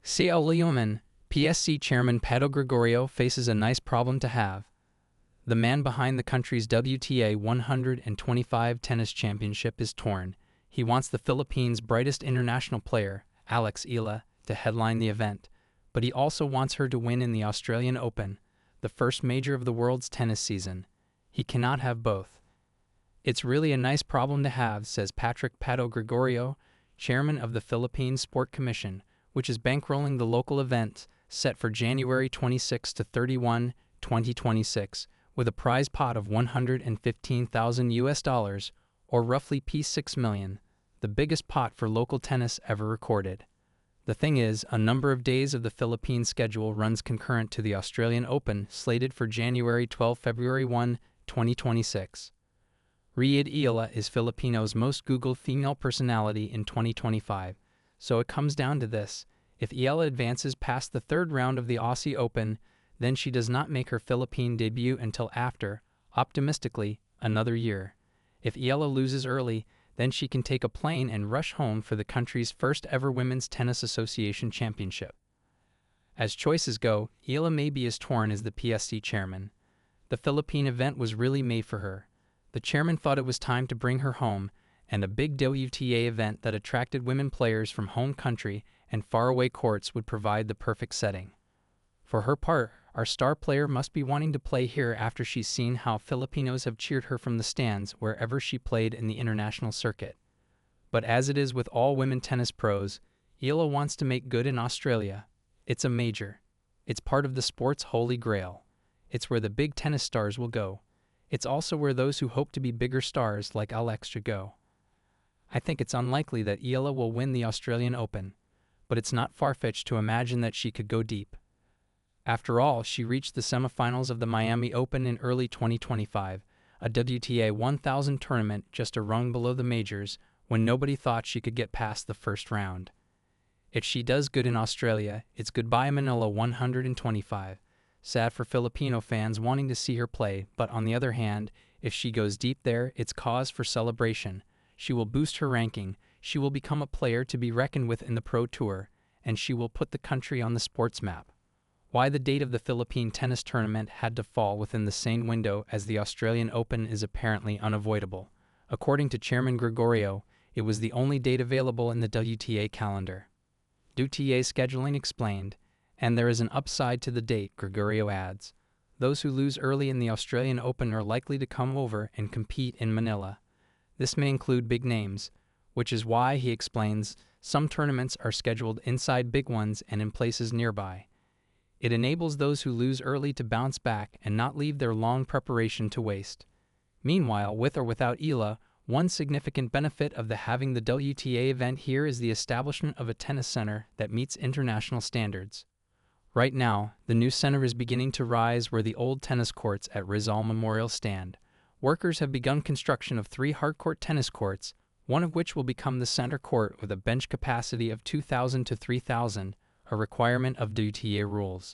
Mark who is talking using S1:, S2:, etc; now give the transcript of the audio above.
S1: Philippine PSC chairman Pato Gregorio faces a nice problem to have. The man behind the country's WTA 125 tennis championship is torn. He wants the Philippines' brightest international player, Eala, to headline the event, but he also wants her to win in the Australian Open, the first major of the world's tennis season. He cannot have both. It's really a nice problem to have, says Pato Gregorio, chairman of the Philippine Sport Commission, which is bankrolling the local event set for January 26 to 31, 2026, with a prize pot of $115,000 or roughly $6 million, the biggest pot for local tennis ever recorded. The thing is, a number of days of the Philippine schedule runs concurrent to the Australian Open, slated for January 12–February 1, 2026. Eala is Filipino's most Googled female personality in 2025, so it comes down to this. If Eala advances past the third round of the Aussie Open, then she does not make her Philippine debut until after, optimistically, another year. If Eala loses early, then she can take a plane and rush home for the country's first ever Women's Tennis Association championship. As choices go, Eala may be as torn as the PSC chairman. The Philippine event was really made for her. The chairman thought it was time to bring her home, and a big WTA event that attracted women players from home country and faraway courts would provide the perfect setting. For her part, our star player must be wanting to play here after she's seen how Filipinos have cheered her from the stands wherever she played in the international circuit. But as it is with all women tennis pros, Eala wants to make good in Australia. It's a major. It's part of the sport's holy grail. It's where the big tennis stars will go. It's also where those who hope to be bigger stars like Alexa go. I think it's unlikely that Eala will win the Australian Open, but it's not far-fetched to imagine that she could go deep. After all, she reached the semifinals of the Miami Open in early 2025, a WTA 1000 tournament just a rung below the majors, when nobody thought she could get past the first round. If she does good in Australia, it's goodbye Manila 125. Sad for Filipino fans wanting to see her play, but on the other hand, if she goes deep there, it's cause for celebration. She will boost her ranking, she will become a player to be reckoned with in the Pro Tour, and she will put the country on the sports map. Why the date of the Philippine tennis tournament had to fall within the same window as the Australian Open is apparently unavoidable. According to Chairman Gregorio, it was the only date available in the WTA calendar. WTA scheduling explained, and there is an upside to the date, Gregorio adds. Those who lose early in the Australian Open are likely to come over and compete in Manila. This may include big names, which is why, he explains, some tournaments are scheduled inside big ones and in places nearby. It enables those who lose early to bounce back and not leave their long preparation to waste. Meanwhile, with or without Eala, one significant benefit of having the WTA event here is the establishment of a tennis center that meets international standards. Right now, the new center is beginning to rise where the old tennis courts at Rizal Memorial stand. Workers have begun construction of 3 hardcourt tennis courts, one of which will become the center court with a bench capacity of 2,000 to 3,000, a requirement of WTA rules.